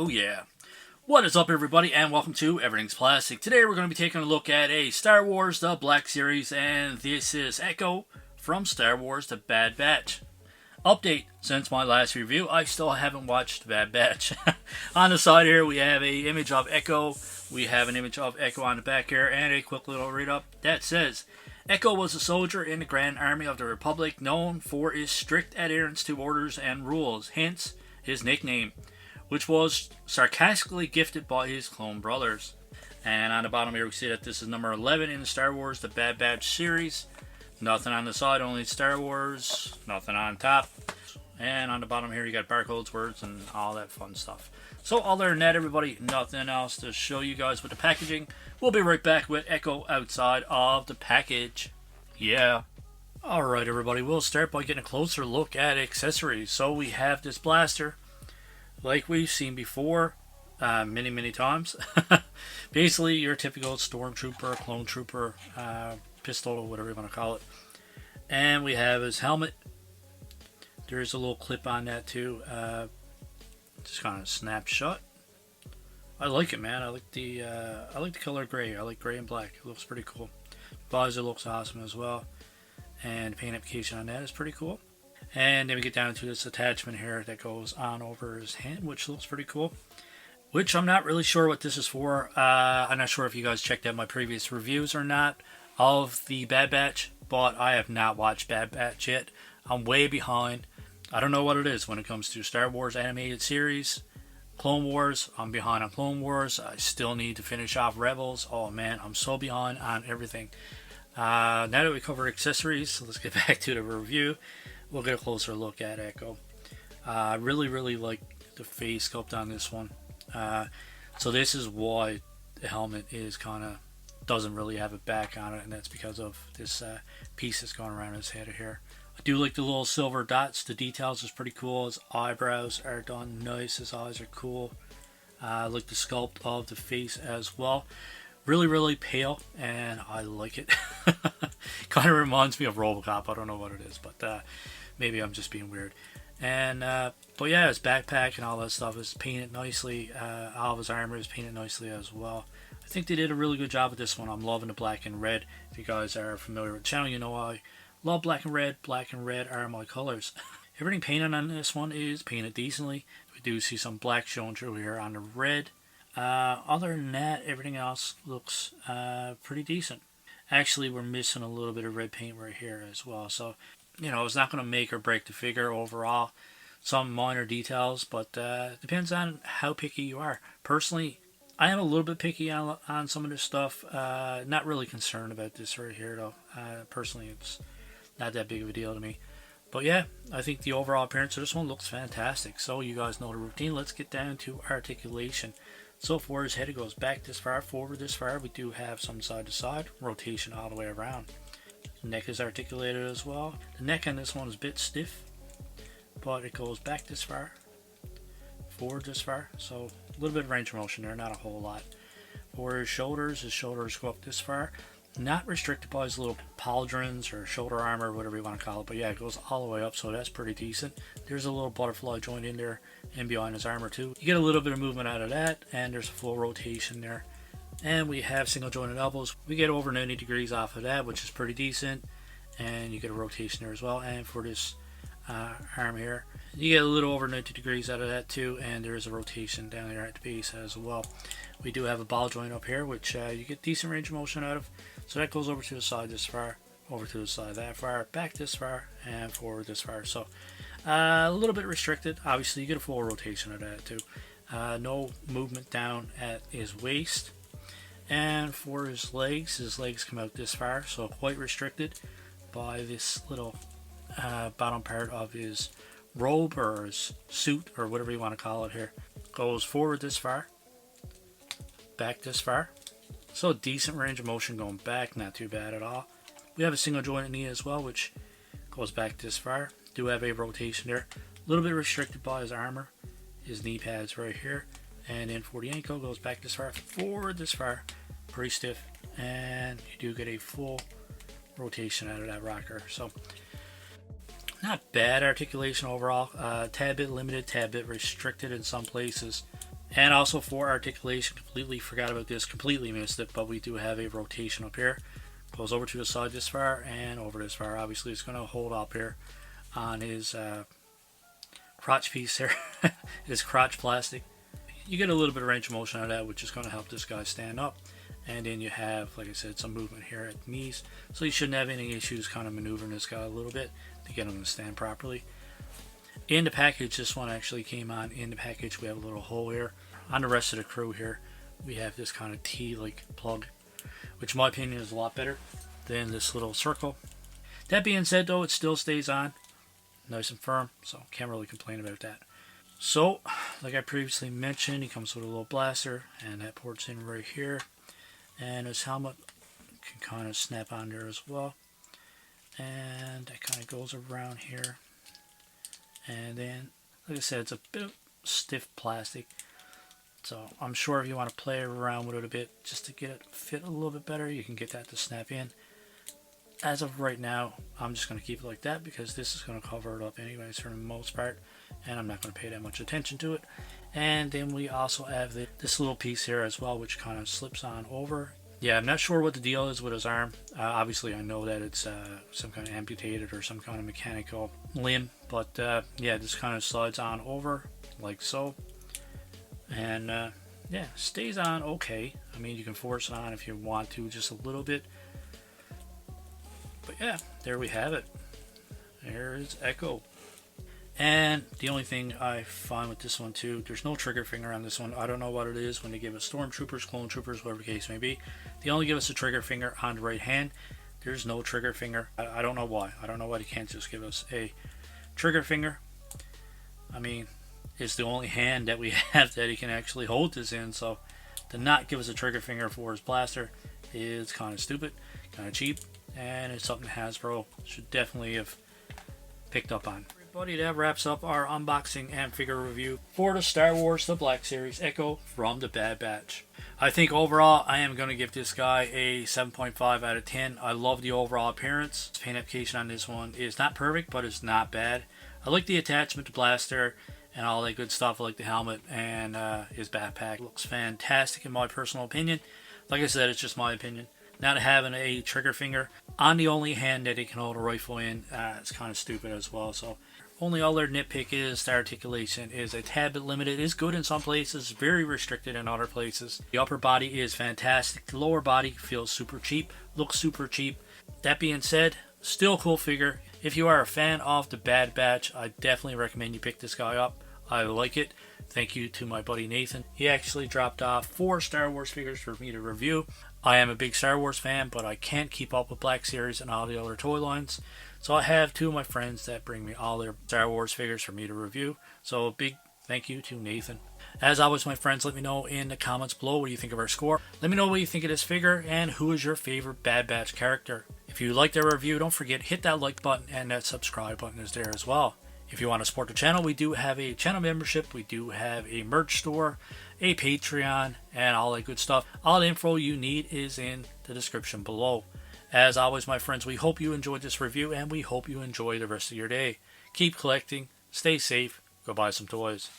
Oh yeah. What is up everybody and welcome to Everything's Plastic. Today we're going to be taking a look at a Star Wars The Black Series, and this is Echo from Star Wars The Bad Batch. Update, since my last review, I still haven't watched The Bad Batch. On the side here we have a image of Echo, we have an image of Echo on the back here, and a quick little read-up that says, Echo was a soldier in the Grand Army of the Republic known for his strict adherence to orders and rules, hence his nickname, which was sarcastically gifted by his clone brothers. And on the bottom here we see that this is number 11 in the Star Wars The Bad Batch series. Nothing on the side, only Star Wars, nothing on top. And on the bottom here you got barcodes, words, and all that fun stuff. So other than that everybody, nothing else to show you guys with the packaging. We'll be right back with Echo outside of the package. Yeah. Alright everybody, we'll start by getting a closer look at accessories. So we have this blaster, like we've seen before, many times. Basically your typical stormtrooper, clone trooper, pistol, whatever you want to call it. And we have his helmet. There's a little clip on that too. Just kind of snapshot. I like it, man. I like the color gray. I like gray and black. It looks pretty cool. Visor looks awesome as well, and paint application on that is pretty cool. And then we get down to this attachment here that goes on over his hand, which looks pretty cool. Which I'm not really sure what this is for. I'm not sure if you guys checked out my previous reviews or not of the Bad Batch, but I have not watched Bad Batch yet. I'm way behind. I don't know what it is when it comes to Star Wars animated series. Clone Wars, I'm behind on Clone Wars. I still need to finish off Rebels. Oh man, I'm so behind on everything. Now that we cover accessories, let's get back to the review. We'll get a closer look at Echo. I really like the face sculpt on this one. So this is why the helmet is kind of doesn't really have a back on it, and that's because of this piece that's going around his head here. I do like the little silver dots. The details is pretty cool. His eyebrows are done nice. His eyes are cool. I like the sculpt of the face as well. Really pale, and I like it. Kind of reminds me of RoboCop. I don't know what it is, but maybe I'm just being weird. And but yeah, his backpack and all that stuff is painted nicely. All of his armor is painted nicely as well. I think they did a really good job with this one. I'm loving the black and red. If you guys are familiar with the channel, you know I love black and red. Black and red are my colors. Everything painted on this one is painted decently. We do see some black showing through here on the red. Other than that, everything else looks pretty decent. Actually, we're missing a little bit of red paint right here as well. So, you know, it's not going to make or break the figure overall. Some minor details, but depends on how picky you are. Personally, I am a little bit picky on some of this stuff. Not really concerned about this right here, though. Personally, it's not that big of a deal to me. But yeah, I think the overall appearance of this one looks fantastic. So you guys know the routine. Let's get down to articulation. So for his head, it goes back this far, forward this far. We do have some side to side, rotation all the way around. The neck is articulated as well. The neck on this one is a bit stiff, but it goes back this far, forward this far. So a little bit of range of motion there, not a whole lot. For his shoulders go up this far. Not restricted by his little pauldrons or shoulder armor, whatever you want to call it, but yeah, it goes all the way up, so that's pretty decent. There's a little butterfly joint in there and behind his armor too. You get a little bit of movement out of that, and there's a full rotation there. And we have single jointed elbows. We get over 90 degrees off of that, which is pretty decent, and you get a rotation there as well. And for this arm here, you get a little over 90 degrees out of that too, and there's a rotation down there at the base as well. We do have a ball joint up here, which you get decent range of motion out of. So that goes over to the side this far, over to the side that far, back this far, and forward this far. So a little bit restricted. Obviously, you get a full rotation of that too. No movement down at his waist. And for his legs come out this far, so quite restricted by this little bottom part of his robe or his suit or whatever you want to call it here. Goes forward this far, back this far. So decent range of motion going back, not too bad at all. We have a single jointed knee as well, which goes back this far. Do have a rotation there. A little bit restricted by his armor. His knee pads right here. And then for the ankle, goes back this far, forward this far. Pretty stiff. And you do get a full rotation out of that rocker. So not bad articulation overall. Tad bit limited, tad bit restricted in some places. And also for articulation, completely forgot about this, completely missed it, but we do have a rotation up here. Goes over to the side this far and over this far. Obviously it's going to hold up here on his crotch piece here, his crotch plastic. You get a little bit of range of motion out of that, which is going to help this guy stand up. And then you have, like I said, some movement here at the knees. So you shouldn't have any issues kind of maneuvering this guy a little bit to get him to stand properly. In the package, this one actually came on in the package. We have a little hole here. On the rest of the crew here, we have this kind of T-like plug, which in my opinion is a lot better than this little circle. That being said though, it still stays on nice and firm, so can't really complain about that. So, like I previously mentioned, he comes with a little blaster, and that ports in right here. And his helmet can kind of snap on there as well. And that kind of goes around here. And then, like I said, it's a bit of stiff plastic. So I'm sure if you want to play around with it a bit, just to get it fit a little bit better, you can get that to snap in. As of right now, I'm just going to keep it like that because this is going to cover it up anyways for the most part. And I'm not going to pay that much attention to it. And then we also have this little piece here as well, which kind of slips on over. Yeah, I'm not sure what the deal is with his arm. Obviously, I know that it's some kind of amputated or some kind of mechanical limb. But yeah, this kind of slides on over like so. And yeah, stays on okay. I mean, you can force it on if you want to, just a little bit. But yeah, there we have it. There is Echo. And the only thing I find with this one too, there's no trigger finger on this one. I don't know what it is when they give us stormtroopers, clone troopers, whatever the case may be. They only give us a trigger finger on the right hand. There's no trigger finger. I don't know why. I don't know why they can't just give us a trigger finger. I mean, it's the only hand that we have that he can actually hold this in. So to not give us a trigger finger for his blaster is kind of stupid, kind of cheap. And it's something Hasbro should definitely have picked up on. Everybody, that wraps up our unboxing and figure review for the Star Wars The Black Series Echo from the Bad Batch. I think overall I am going to give this guy a 7.5 out of 10. I love the overall appearance. Paint application on this one is not perfect, but it's not bad. I like the attachment to blaster and all that good stuff. I like the helmet and his backpack. It looks fantastic in my personal opinion. Like I said, it's just my opinion. Not having a trigger finger on the only hand that he can hold a rifle in, it's kind of stupid as well. So only other nitpick is the articulation is a tad bit limited. It is good in some places, very restricted in other places. The upper body is fantastic. The lower body feels super cheap, looks super cheap. That being said, still a cool figure. If you are a fan of the Bad Batch, I definitely recommend you pick this guy up. I like it. Thank you to my buddy Nathan. He actually dropped off 4 Star Wars figures for me to review. I am a big Star Wars fan, but I can't keep up with Black Series and all the other toy lines. So I have 2 of my friends that bring me all their Star Wars figures for me to review. So a big thank you to Nathan. As always, my friends, let me know in the comments below what you think of our score. Let me know what you think of this figure and who is your favorite Bad Batch character. If you liked our review, don't forget, hit that like button and that subscribe button is there as well. If you want to support the channel, we do have a channel membership, we do have a merch store, a Patreon, and all that good stuff. All the info you need is in the description below. As always, my friends, we hope you enjoyed this review, and we hope you enjoy the rest of your day. Keep collecting, stay safe, go buy some toys.